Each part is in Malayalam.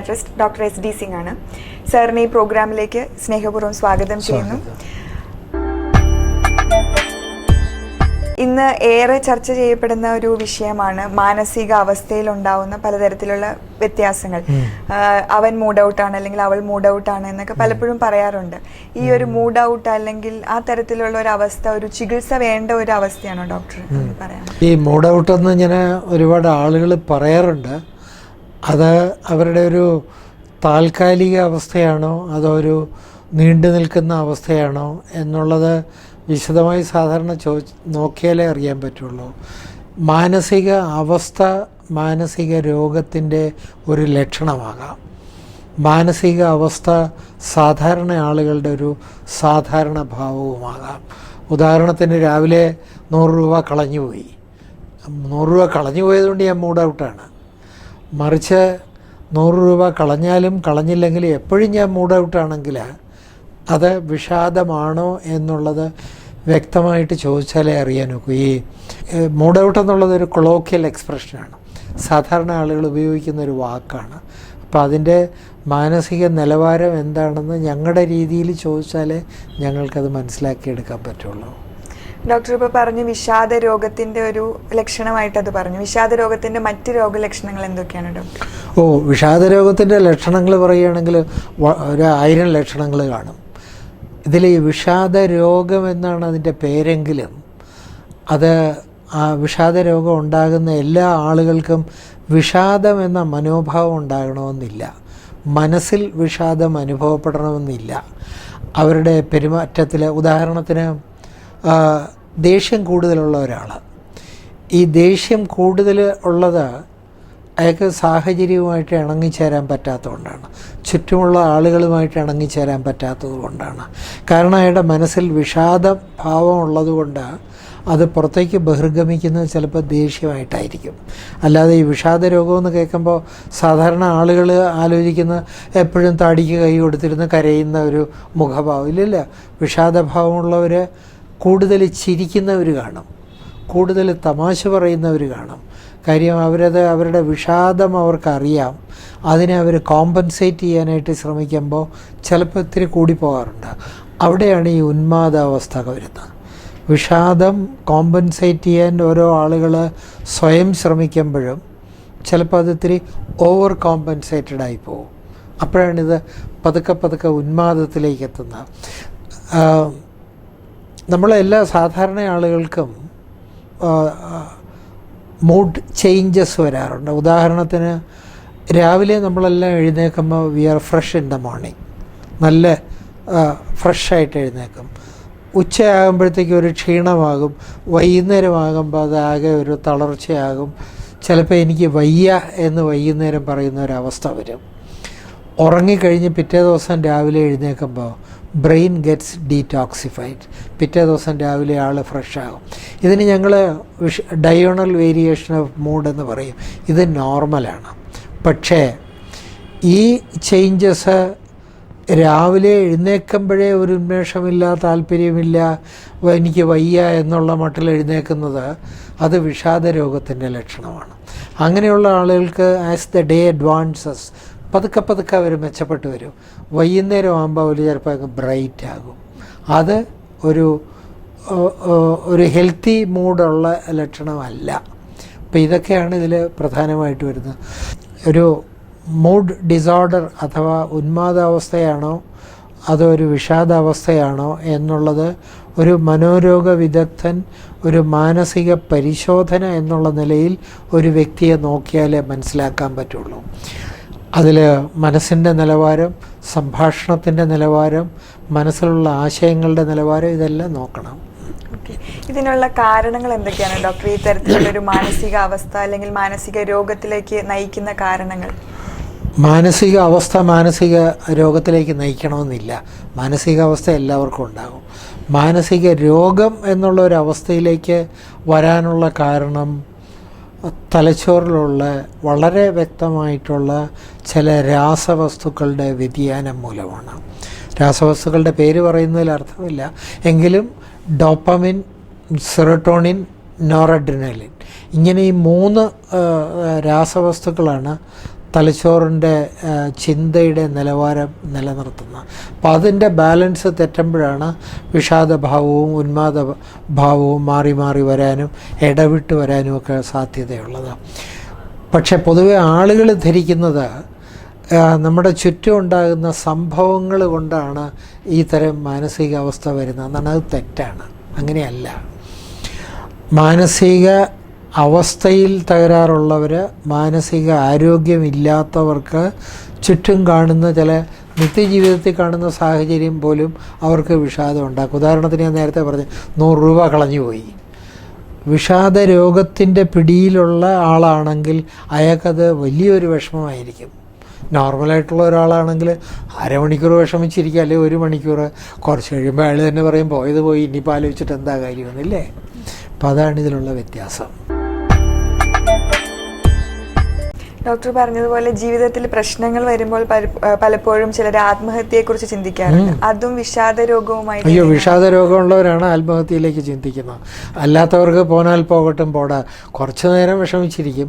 സൈക്യാട്രിസ്റ്റ് ഡോക്ടർ SD സിംഗ് ആണ്. സാറിന് ഈ പ്രോഗ്രാമിലേക്ക് സ്നേഹപൂർവ്വം സ്വാഗതം ചെയ്യുന്നു. ഇന്ന് ഏറെ ചർച്ച ചെയ്യപ്പെടുന്ന ഒരു വിഷയമാണ് മാനസിക അവസ്ഥയിൽ ഉണ്ടാവുന്ന പലതരത്തിലുള്ള വ്യത്യാസങ്ങൾ. അവൻ മൂഡ് ഔട്ടാണ് അല്ലെങ്കിൽ അവൾ മൂഡ് ഔട്ടാണ് എന്നൊക്കെ പലപ്പോഴും പറയാറുണ്ട്. ഈ ഒരു മൂഡ് ഔട്ട് അല്ലെങ്കിൽ ആ തരത്തിലുള്ള ഒരു അവസ്ഥ ഒരു ചികിത്സ വേണ്ട ഒരു അവസ്ഥയാണോ ഡോക്ടർ എന്ന് പറയാം? ഈ മൂഡ് ഔട്ട് എന്ന് ഇങ്ങനെ ഒരുപാട് ആളുകൾ പറയാറുണ്ട്. അത് അവരുടെ ഒരു താൽക്കാലിക അവസ്ഥയാണോ അതോ ഒരു നീണ്ടു നിൽക്കുന്ന അവസ്ഥയാണോ എന്നുള്ളത് വിശദമായി സാധാരണ നോക്കിയാലേ അറിയാൻ പറ്റുള്ളൂ. മാനസിക അവസ്ഥ മാനസിക രോഗത്തിൻ്റെ ഒരു ലക്ഷണമാകാം. മാനസിക അവസ്ഥ സാധാരണ ആളുകളുടെ ഒരു സാധാരണ ഭാവവുമാകാം. ഉദാഹരണത്തിന് രാവിലെ 100 രൂപ കളഞ്ഞുപോയി. 100 രൂപ കളഞ്ഞു പോയതുകൊണ്ട് ഞാൻ മൂഡ് ഔട്ടാണ്. മറിച്ച് 100 രൂപ കളഞ്ഞാലും കളഞ്ഞില്ലെങ്കിലും എപ്പോഴും ഞാൻ മൂഡ് ഔട്ടാണെങ്കിൽ അത് വിഷാദമാണോ എന്നുള്ളത് വ്യക്തമായിട്ട് ചോദിച്ചാലേ അറിയാൻ നോക്കൂ. ഈ മൂഡ് ഔട്ട് എന്നുള്ളതൊരു കൊളോക്കിയൽ എക്സ്പ്രഷനാണ്, സാധാരണ ആളുകൾ ഉപയോഗിക്കുന്ന ഒരു വാക്കാണ്. അപ്പോൾ അതിൻ്റെ മാനസിക നിലവാരം എന്താണെന്ന് ഞങ്ങളുടെ രീതിയിൽ ചോദിച്ചാലേ ഞങ്ങൾക്കത് മനസ്സിലാക്കിയെടുക്കാൻ പറ്റുള്ളൂ. ഡോക്ടർ ഇപ്പോൾ പറഞ്ഞു വിഷാദ രോഗത്തിൻ്റെ ഒരു ലക്ഷണമായിട്ട് അത് പറഞ്ഞു. വിഷാദ രോഗത്തിൻ്റെ മറ്റ് രോഗലക്ഷണങ്ങൾ എന്തൊക്കെയാണ് ഡോക്ടർ? വിഷാദ രോഗത്തിൻ്റെ ലക്ഷണങ്ങൾ പറയുകയാണെങ്കിൽ 1000 ലക്ഷണങ്ങൾ കാണും. ഇതിൽ ഈ വിഷാദ രോഗം എന്നാണ് അതിൻ്റെ പേരെങ്കിലും അത് വിഷാദ രോഗം ഉണ്ടാകുന്ന എല്ലാ ആളുകൾക്കും വിഷാദം എന്ന മനോഭാവം ഉണ്ടാകണമെന്നില്ല. മനസ്സിൽ വിഷാദം അനുഭവപ്പെടണമെന്നില്ല. അവരുടെ പെരുമാറ്റത്തിൽ ഉദാഹരണത്തിന് ദേഷ്യം കൂടുതലുള്ള ഒരാൾ, ഈ ദേഷ്യം കൂടുതൽ ഉള്ളത് അയാൾക്ക് സാഹചര്യവുമായിട്ട് ഇണങ്ങിച്ചേരാൻ പറ്റാത്തതുകൊണ്ടാണ്, ചുറ്റുമുള്ള ആളുകളുമായിട്ട് ഇണങ്ങിച്ചേരാൻ പറ്റാത്തത് കൊണ്ടാണ്. കാരണം അയാളുടെ മനസ്സിൽ വിഷാദ ഭാവം ഉള്ളതുകൊണ്ട് അത് പുറത്തേക്ക് ബഹിർഗമിക്കുന്നത് ചിലപ്പോൾ ദേഷ്യമായിട്ടായിരിക്കും. അല്ലാതെ ഈ വിഷാദ രോഗമെന്ന് കേൾക്കുമ്പോൾ സാധാരണ ആളുകൾ ആലോചിക്കുന്ന എപ്പോഴും താടിക്ക് കൈ കൊടുത്തിരുന്ന് കരയുന്ന ഒരു മുഖഭാവം ഇല്ലല്ല. വിഷാദഭാവമുള്ളവർ കൂടുതൽ ചിരിക്കുന്നവർ കാണും, കൂടുതൽ തമാശ പറയുന്നവർ കാണും. കാര്യം അവരുടെ വിഷാദം അവർക്കറിയാം. അതിനെ അവർ കോമ്പൻസേറ്റ് ചെയ്യാനായിട്ട് ശ്രമിക്കുമ്പോൾ ചിലപ്പോൾ ഇത്തിരി കൂടിപ്പോകാറുണ്ട്. അവിടെയാണ് ഈ ഉന്മാദാവസ്ഥ വരുന്നത്. വിഷാദം കോമ്പൻസേറ്റ് ചെയ്യാൻ ഓരോ ആളുകൾ സ്വയം ശ്രമിക്കുമ്പോഴും ചിലപ്പോൾ അത് ഇത്തിരി ഓവർ കോമ്പൻസേറ്റഡായി പോകും. അപ്പോഴാണിത് പതുക്കെ ഉന്മാദത്തിലേക്ക് എത്തുന്നത്. നമ്മളെല്ലാ സാധാരണ ആളുകൾക്കും മൂഡ് ചേഞ്ചസ് വരാറുണ്ട്. ഉദാഹരണത്തിന് രാവിലെ നമ്മളെല്ലാം എഴുന്നേൽക്കുമ്പോൾ we are fresh in the morning, നല്ല ഫ്രഷായിട്ട് എഴുന്നേൽക്കും. ഉച്ചയാകുമ്പോഴത്തേക്കും ഒരു ക്ഷീണമാകും. വൈകുന്നേരമാകുമ്പോൾ അതാകെ ഒരു തളർച്ചയാകും. ചിലപ്പോൾ എനിക്ക് വയ്യ എന്ന് വൈകുന്നേരം പറയുന്ന ഒരവസ്ഥ വരും. ഉറങ്ങിക്കഴിഞ്ഞ് പിറ്റേ ദിവസം രാവിലെ എഴുന്നേൽക്കുമ്പോൾ ബ്രെയിൻ ഗെറ്റ്സ് ഡീടോക്സിഫൈഡ്. പിറ്റേ ദിവസം രാവിലെ ആൾ ഫ്രഷാകും. ഇതിന് ഞങ്ങൾ ഡയോണൽ വേരിയേഷൻ ഓഫ് മൂഡ് എന്ന് പറയും. ഇത് നോർമലാണ്. പക്ഷേ ഈ ചേഞ്ചസ് രാവിലെ എഴുന്നേൽക്കുമ്പോഴേ ഒരു ഉന്മേഷമില്ല, താല്പര്യമില്ല, എനിക്ക് വയ്യ എന്നുള്ള മട്ടിൽ എഴുന്നേൽക്കുന്നത് അത് വിഷാദ രോഗത്തിൻ്റെ ലക്ഷണമാണ്. അങ്ങനെയുള്ള ആളുകൾക്ക് ആസ് ദ ഡേ അഡ്വാൻസസ് പതുക്കെ അവർ മെച്ചപ്പെട്ട് വരും. വൈകുന്നേരം ആകുമ്പോൾ അവർ ചിലപ്പോൾ അങ്ങ് ബ്രൈറ്റ് ആകും. അത് ഒരു ഹെൽത്തി മൂഡുള്ള ലക്ഷണമല്ല. അപ്പോൾ ഇതൊക്കെയാണ് ഇതിൽ പ്രധാനമായിട്ട് വരുന്നത്. ഒരു മൂഡ് ഡിസോർഡർ അഥവാ ഉന്മാദാവസ്ഥയാണോ അതോ ഒരു വിഷാദാവസ്ഥയാണോ എന്നുള്ളത് ഒരു മനോരോഗ വിദഗ്ധൻ ഒരു മാനസിക പരിശോധന എന്നുള്ള നിലയിൽ ഒരു വ്യക്തിയെ നോക്കിയാലേ മനസ്സിലാക്കാൻ പറ്റുള്ളൂ. അതിൽ മനസ്സിൻ്റെ നിലവാരം, സംഭാഷണത്തിൻ്റെ നിലവാരം, മനസ്സിലുള്ള ആശയങ്ങളുടെ നിലവാരം ഇതെല്ലാം നോക്കണം. ഇതിനുള്ള കാരണങ്ങൾ എന്തൊക്കെയാണ് ഡോക്ടർ? ഈ തരത്തിലുള്ളൊരു മാനസിക അവസ്ഥ അല്ലെങ്കിൽ മാനസിക രോഗത്തിലേക്ക് നയിക്കുന്ന കാരണങ്ങൾ? മാനസിക അവസ്ഥ മാനസിക രോഗത്തിലേക്ക് നയിക്കണമെന്നില്ല. മാനസികാവസ്ഥ എല്ലാവർക്കും ഉണ്ടാകും. മാനസിക രോഗം എന്നുള്ള ഒരു അവസ്ഥയിലേക്ക് വരാനുള്ള കാരണം തലച്ചോറിലുള്ള വളരെ വ്യക്തമായിട്ടുള്ള ചില രാസവസ്തുക്കളുടെ വ്യതിയാനം മൂലമാണ്. രാസവസ്തുക്കളുടെ പേര് പറയുന്നതിൽ അർത്ഥമില്ല, എങ്കിലും ഡോപ്പമിൻ, സെറോട്ടോണിൻ, നോറഡ്രിനലിൻ ഇങ്ങനെ ഈ 3 രാസവസ്തുക്കളാണ് തലച്ചോറിൻ്റെ ചിന്തയുടെ നിലവാരം നിലനിർത്തുന്നത്. അപ്പോൾ അതിൻ്റെ ബാലൻസ് തെറ്റുമ്പോഴാണ് വിഷാദഭാവവും ഉന്മാദഭാവവും മാറി മാറി വരാനും ഇടവിട്ട് വരാനും ഒക്കെ സാധ്യതയുള്ളത്. പക്ഷെ പൊതുവെ ആളുകൾ ധരിക്കുന്നത് നമ്മുടെ ചുറ്റും ഉണ്ടാകുന്ന സംഭവങ്ങൾ കൊണ്ടാണ് ഈ തരം മാനസികാവസ്ഥ വരുന്നത് എന്നാണ്. അത് തെറ്റാണ്, അങ്ങനെയല്ല. മാനസിക അവസ്ഥയിൽ തകരാറുള്ളവർ, മാനസിക ആരോഗ്യമില്ലാത്തവർക്ക് ചുറ്റും കാണുന്ന ചില നിത്യജീവിതത്തിൽ കാണുന്ന സാഹചര്യം പോലും അവർക്ക് വിഷാദം ഉണ്ടാക്കും. ഉദാഹരണത്തിന് ഞാൻ നേരത്തെ പറഞ്ഞു 100 രൂപ കളഞ്ഞുപോയി. വിഷാദ രോഗത്തിൻ്റെ പിടിയിലുള്ള ആളാണെങ്കിൽ അയാൾക്കത് വലിയൊരു വിഷമമായിരിക്കും. നോർമലായിട്ടുള്ള ഒരാളാണെങ്കിൽ അരമണിക്കൂർ വിഷമിച്ചിരിക്കുക, അല്ലെങ്കിൽ 1 മണിക്കൂർ. കുറച്ച് കഴിയുമ്പോൾ അയാൾ തന്നെ പറയും പോയത് പോയി, ഇനിയിപ്പോൾ ആലോചിച്ചിട്ട് എന്താ കാര്യമൊന്നുമില്ലേ. അപ്പം അതാണ് ഇതിലുള്ള വ്യത്യാസം. ഡോക്ടർ പറഞ്ഞതുപോലെ ജീവിതത്തിൽ പ്രശ്നങ്ങൾ വരുമ്പോൾ പലപ്പോഴും ചിലർ ആത്മഹത്യയെക്കുറിച്ച് ചിന്തിക്കാറുണ്ട്. അതും വിഷാദ രോഗവുമായി. അയ്യോ, വിഷാദ രോഗമുള്ളവരാണ് ആത്മഹത്യയിലേക്ക് ചിന്തിക്കുന്നത്. അല്ലാത്തവർക്ക് പോനാൽ പോകട്ടും, പോടാ, കുറച്ചു നേരം വിഷമിച്ചിരിക്കും.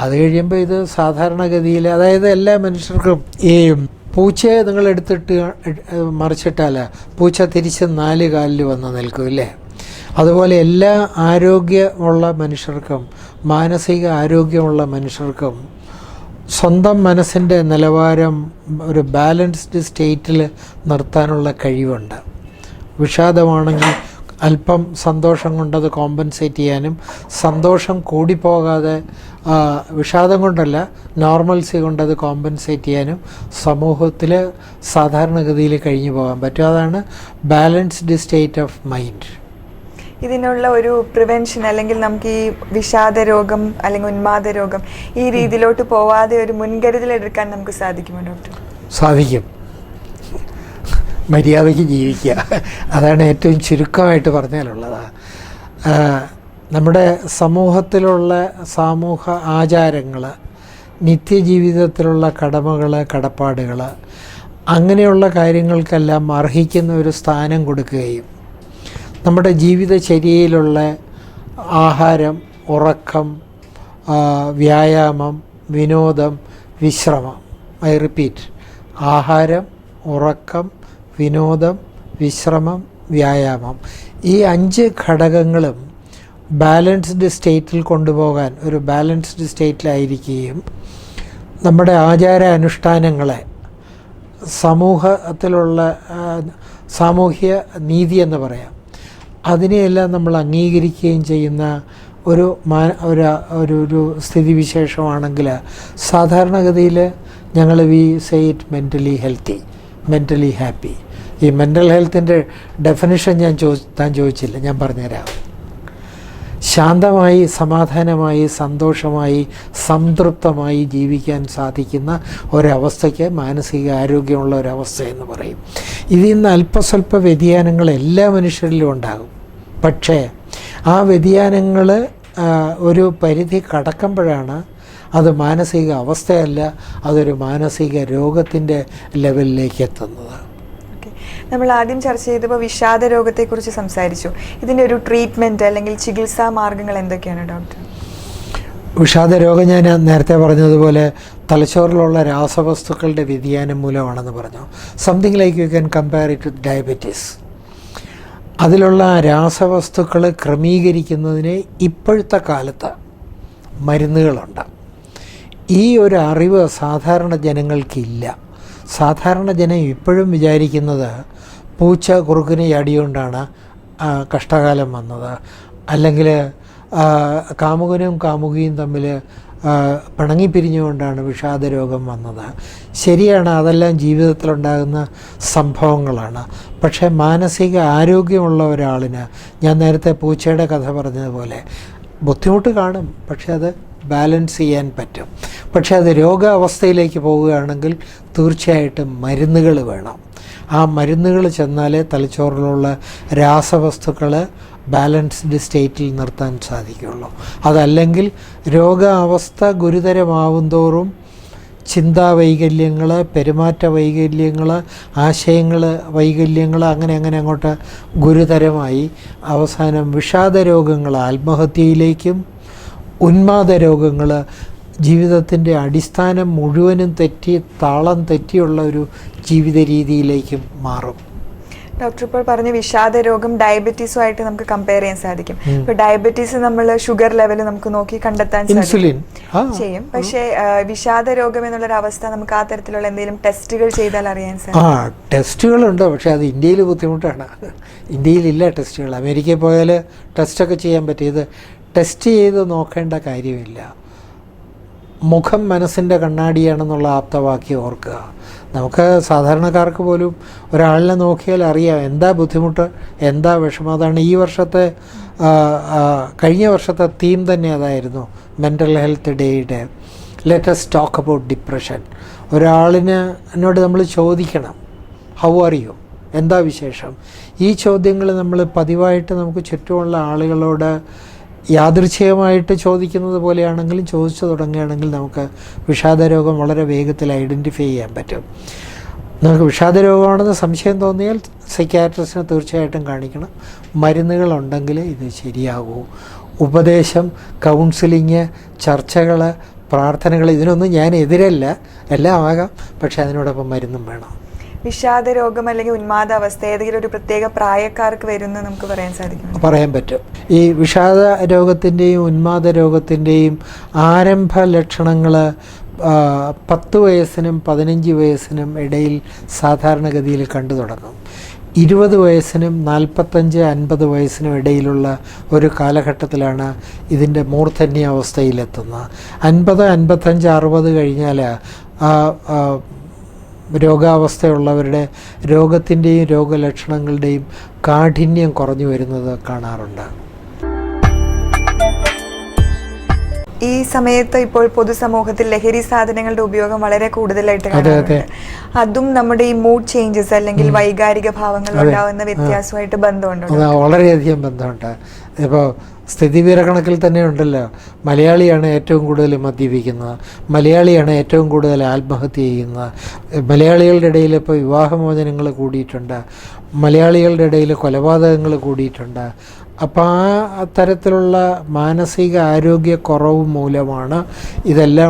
അത് കഴിയുമ്പോൾ ഇത് സാധാരണഗതിയിൽ, അതായത് എല്ലാ മനുഷ്യർക്കും, ഈ പൂച്ചയെ നിങ്ങൾ എടുത്തിട്ട് മറിച്ചിട്ടാൽ പൂച്ച തിരിച്ച് 4 കാലിൽ വന്ന് നിൽക്കും ഇല്ലേ. അതുപോലെ എല്ലാ ആരോഗ്യമുള്ള മനുഷ്യർക്കും മാനസിക ആരോഗ്യമുള്ള മനുഷ്യർക്കും സ്വന്തം മനസ്സിൻ്റെ നിലവാരം ഒരു ബാലൻസ്ഡ് സ്റ്റേറ്റിൽ നിർത്താനുള്ള കഴിവുണ്ട്. വിഷാദമാണെങ്കിൽ അല്പം സന്തോഷം കൊണ്ടത് കോമ്പൻസേറ്റ് ചെയ്യാനും, സന്തോഷം കൂടിപ്പോകാതെ വിഷാദം കൊണ്ടല്ല നോർമൽസി കൊണ്ടത് കോമ്പൻസേറ്റ് ചെയ്യാനും സമൂഹത്തിൽ സാധാരണഗതിയിൽ കഴിഞ്ഞു പോകാൻ പറ്റും. അതാണ് ബാലൻസ്ഡ് സ്റ്റേറ്റ് ഓഫ് മൈൻഡ്. ഇതിനുള്ള ഒരു പ്രിവെൻഷൻ, അല്ലെങ്കിൽ നമുക്ക് ഈ വിഷാദ രോഗം അല്ലെങ്കിൽ ഉന്മാദ രോഗം ഈ രീതിയിലോട്ട് പോവാതെ ഒരു മുൻകരുതൽ എടുക്കാൻ നമുക്ക് സാധിക്കുമോ ഡോക്ടർ? സാധിക്കും. മര്യാദയ്ക്ക് ജീവിക്കുക, അതാണ് ഏറ്റവും ചുരുക്കമായിട്ട് പറഞ്ഞാലുള്ളത്. നമ്മുടെ സമൂഹത്തിലുള്ള സാമൂഹ ആചാരങ്ങൾ, നിത്യജീവിതത്തിലുള്ള കടമകൾ, കടപ്പാടുകൾ, അങ്ങനെയുള്ള കാര്യങ്ങൾക്കെല്ലാം അർഹിക്കുന്ന ഒരു സ്ഥാനം കൊടുക്കുകയും നമ്മുടെ ജീവിതചര്യയിലുള്ള ആഹാരം, ഉറക്കം, വ്യായാമം, വിനോദം, വിശ്രമം, ഐ റിപ്പീറ്റ്, ആഹാരം, ഉറക്കം, വിനോദം, വിശ്രമം, വ്യായാമം, ഈ 5 ഘടകങ്ങളും ബാലൻസ്ഡ് സ്റ്റേറ്റിൽ കൊണ്ടുപോകാൻ, ഒരു ബാലൻസ്ഡ് സ്റ്റേറ്റിലായിരിക്കുകയും നമ്മുടെ ആചാര അനുഷ്ഠാനങ്ങളെ, സമൂഹത്തിലുള്ള സാമൂഹ്യ നീതി എന്ന് പറയാം, അതിനെയെല്ലാം നമ്മൾ അംഗീകരിക്കുകയും ചെയ്യുന്ന ഒരു സ്ഥിതിവിശേഷമാണെങ്കിൽ സാധാരണഗതിയിൽ ഞങ്ങൾ we say it mentally healthy, mentally happy. ഈ മെൻ്റൽ ഹെൽത്തിൻ്റെ ഡെഫിനിഷൻ താൻ ചോദിച്ചില്ല, ഞാൻ പറഞ്ഞുതരാം. ശാന്തമായി, സമാധാനമായി, സന്തോഷമായി, സംതൃപ്തമായി ജീവിക്കാൻ സാധിക്കുന്ന ഒരവസ്ഥയ്ക്ക് മാനസിക ആരോഗ്യമുള്ള ഒരവസ്ഥ എന്ന് പറയും. ഇതിൽ നിന്ന് അല്പസ്വല്പ വ്യതിയാനങ്ങൾ എല്ലാ മനുഷ്യരിലും ഉണ്ടാകും. പക്ഷേ ആ വ്യതിയാനങ്ങൾ ഒരു പരിധി കടക്കുമ്പോഴാണ് അത് മാനസിക അവസ്ഥയല്ല, അതൊരു മാനസിക രോഗത്തിൻ്റെ ലെവലിലേക്ക് എത്തുന്നത്. നമ്മൾ ആദ്യം ചർച്ച ചെയ്തപ്പോൾ വിഷാദ രോഗത്തെക്കുറിച്ച് സംസാരിച്ചു. ഇതിൻ്റെ ഒരു ട്രീറ്റ്മെൻറ്റ് അല്ലെങ്കിൽ ചികിത്സാ മാർഗങ്ങൾ എന്തൊക്കെയാണ് ഡോക്ടർ? വിഷാദ രോഗം ഞാൻ നേരത്തെ പറഞ്ഞതുപോലെ തലച്ചോറിലുള്ള രാസവസ്തുക്കളുടെ വ്യതിയാനം മൂലമാണെന്ന് പറഞ്ഞു. Something like you can compare it with diabetes. അതിലുള്ള രാസവസ്തുക്കൾ ക്രമീകരിക്കുന്നതിന് ഇപ്പോഴത്തെ കാലത്ത് മരുന്നുകളുണ്ട്. ഈ ഒരു അറിവ് സാധാരണ ജനങ്ങൾക്കില്ല. സാധാരണ ജനം ഇപ്പോഴും വിചാരിക്കുന്നത് പൂച്ച കുറുക്കിന് ചാടിയോണ്ടാണ് കഷ്ടകാലം വന്നത്, അല്ലെങ്കിൽ കാമുകനും കാമുകിയും തമ്മിൽ പിണങ്ങിപ്പിരിഞ്ഞുകൊണ്ടാണ് വിഷാദരോഗം വന്നത്. ശരിയാണ്, അതെല്ലാം ജീവിതത്തിലുണ്ടാകുന്ന സംഭവങ്ങളാണ്. പക്ഷേ മാനസിക ആരോഗ്യമുള്ള ഒരാളിന്, ഞാൻ നേരത്തെ പൂച്ചയുടെ കഥ പറഞ്ഞതുപോലെ, ബുദ്ധിമുട്ട് കാണും, പക്ഷെ അത് ബാലൻസ് ചെയ്യാൻ പറ്റും. പക്ഷേ അത് രോഗാവസ്ഥയിലേക്ക് പോവുകയാണെങ്കിൽ തീർച്ചയായിട്ടും മരുന്നുകൾ വേണം. ആ മരുന്നുകൾ ചെന്നാലേ തലച്ചോറിലുള്ള രാസവസ്തുക്കൾ ബാലൻസ്ഡ് സ്റ്റേറ്റിൽ നിർത്താൻ സാധിക്കുകയുള്ളൂ. അതല്ലെങ്കിൽ രോഗാവസ്ഥ ഗുരുതരമാവും തോറും ചിന്താവൈകല്യങ്ങൾ, പെരുമാറ്റ വൈകല്യങ്ങൾ, ആശയങ്ങൾ വൈകല്യങ്ങൾ, അങ്ങനെ അങ്ങോട്ട് ഗുരുതരമായി അവസാനം വിഷാദ രോഗങ്ങൾ, ആത്മഹത്യയിലേക്കും ഉന്മാദ രോഗങ്ങൾ, ജീവിതത്തിൻ്റെ അടിസ്ഥാനം മുഴുവനും തെറ്റി, താളം തെറ്റിയുള്ള ഒരു ജീവിത രീതിയിലേക്കും മാറും. ഡോക്ടർ ഇപ്പോൾ പറഞ്ഞ വിഷാദ രോഗം ഡയബറ്റീസുമായിട്ട് നമുക്ക് കമ്പയർ ചെയ്യാൻ സാധിക്കും. ഇപ്പൊ ഡയബറ്റീസ് നമ്മൾ ഷുഗർ ലെവൽ നമുക്ക് നോക്കി കണ്ടെത്താൻ ഇൻസുലിൻ ചെയ്യും. പക്ഷേ വിഷാദ രോഗം എന്നുള്ളൊരു അവസ്ഥ നമുക്ക് ആ തരത്തിലുള്ള എന്തെങ്കിലും ടെസ്റ്റുകൾ ചെയ്താൽ അറിയാൻ സാധിക്കും? ടെസ്റ്റുകളുണ്ട്, പക്ഷെ അത് ഇന്ത്യയിൽ ബുദ്ധിമുട്ടാണ്. ഇന്ത്യയിലില്ല ടെസ്റ്റുകൾ. അമേരിക്കയിൽ പോയാൽ ടെസ്റ്റൊക്കെ ചെയ്യാൻ പറ്റും. ഇത് ടെസ്റ്റ് ചെയ്ത് നോക്കേണ്ട കാര്യമില്ല. മുഖം മനസ്സിൻ്റെ കണ്ണാടിയാണെന്നുള്ള ആപ്തവാക്യം ഓർക്കുക. നമുക്ക് സാധാരണക്കാർക്ക് പോലും ഒരാളിനെ നോക്കിയാൽ അറിയാം എന്താ ബുദ്ധിമുട്ട്, എന്താ വിഷമം. അതാണ് ഈ വർഷത്തെ കഴിഞ്ഞ വർഷത്തെ തീം തന്നെ അതായിരുന്നു. മെൻ്റൽ ഹെൽത്ത് ഡേയുടെ ലെറ്റസ് ടോക്ക് അബൌട്ട് ഡിപ്രഷൻ. ഒരാളിനോട് നമ്മൾ ചോദിക്കണം, ഹൗ ആർ യു, എന്താ വിശേഷം. ഈ ചോദ്യങ്ങൾ നമ്മൾ പതിവായിട്ട് നമുക്ക് ചുറ്റുമുള്ള ആളുകളോട് യാദൃച്ഛികമായിട്ട് ചോദിക്കുന്നത് പോലെയാണെങ്കിലും ചോദിച്ചു തുടങ്ങുകയാണെങ്കിൽ നമുക്ക് വിഷാദരോഗം വളരെ വേഗത്തിൽ ഐഡൻറ്റിഫൈ ചെയ്യാൻ പറ്റും. നമുക്ക് വിഷാദരോഗമാണെന്ന് സംശയം തോന്നിയാൽ സൈക്യാട്രിസ്റ്റിനെ തീർച്ചയായിട്ടും കാണിക്കണം. മരുന്നുകളുണ്ടെങ്കിൽ ഇത് ശരിയാകൂ. ഉപദേശം, കൗൺസിലിങ്, ചർച്ചകൾ, പ്രാർത്ഥനകൾ, ഇതിനൊന്നും ഞാൻ എതിരല്ല. എല്ലാം ആകാം, പക്ഷെ അതിനോടൊപ്പം മരുന്നും വേണം. വിഷാദ രോഗം അല്ലെങ്കിൽ ഉന്മാദാവസ്ഥ ഏതെങ്കിലും ഒരു പ്രത്യേക പ്രായക്കാർക്ക് വരുമെന്ന് നമുക്ക് പറയാൻ സാധിക്കും? പറയാൻ പറ്റും. ഈ വിഷാദ രോഗത്തിൻ്റെയും ഉന്മാദ രോഗത്തിൻ്റെയും ആരംഭ ലക്ഷണങ്ങൾ 10 വയസ്സിനും 15 വയസ്സിനും ഇടയിൽ സാധാരണഗതിയിൽ കണ്ടു തുടങ്ങും. 20 വയസ്സിനും 45-50 വയസ്സിനും ഇടയിലുള്ള ഒരു കാലഘട്ടത്തിലാണ് ഇതിൻ്റെ മൂർധന്യാവസ്ഥയിലെത്തുന്നത്. 50, 55, 60 കഴിഞ്ഞാൽ രോഗാവസ്ഥയുള്ളവരുടെ രോഗത്തിൻ്റെയും രോഗലക്ഷണങ്ങളുടെയും കാഠിന്യം കുറഞ്ഞു വരുന്നത് കാണാറുണ്ട്. ഈ സമയത്ത് ഇപ്പോൾ പൊതുസമൂഹത്തിൽ ലഹരി സാധനങ്ങളുടെ ഉപയോഗം വളരെ കൂടുതലായിട്ട് കാണാറുണ്ട്. അതും നമ്മുടെ ഈ മൂഡ് ചേഞ്ചസ് അല്ലെങ്കിൽ വൈകാരിക ഭാവങ്ങൾ ഉണ്ടാകുന്ന വ്യത്യാസമായിട്ട് ബന്ധമുണ്ട്? വളരെയധികം ബന്ധമുണ്ട്. ഇപ്പോൾ സ്ഥിതിവിവരക്കണക്കിൽ തന്നെ ഉണ്ടല്ലോ, മലയാളിയാണ് ഏറ്റവും കൂടുതൽ മദ്യപിക്കുന്നത്, മലയാളിയാണ് ഏറ്റവും കൂടുതൽ ആത്മഹത്യ ചെയ്യുന്നത്, മലയാളികളുടെ ഇടയിൽ ഇപ്പോൾ വിവാഹമോചനങ്ങൾ കൂടിയിട്ടുണ്ട്, മലയാളികളുടെ ഇടയിൽ കൊലപാതകങ്ങൾ കൂടിയിട്ടുണ്ട്. അപ്പോൾ ആ തരത്തിലുള്ള മാനസിക ആരോഗ്യക്കുറവ് മൂലമാണ് ഇതെല്ലാം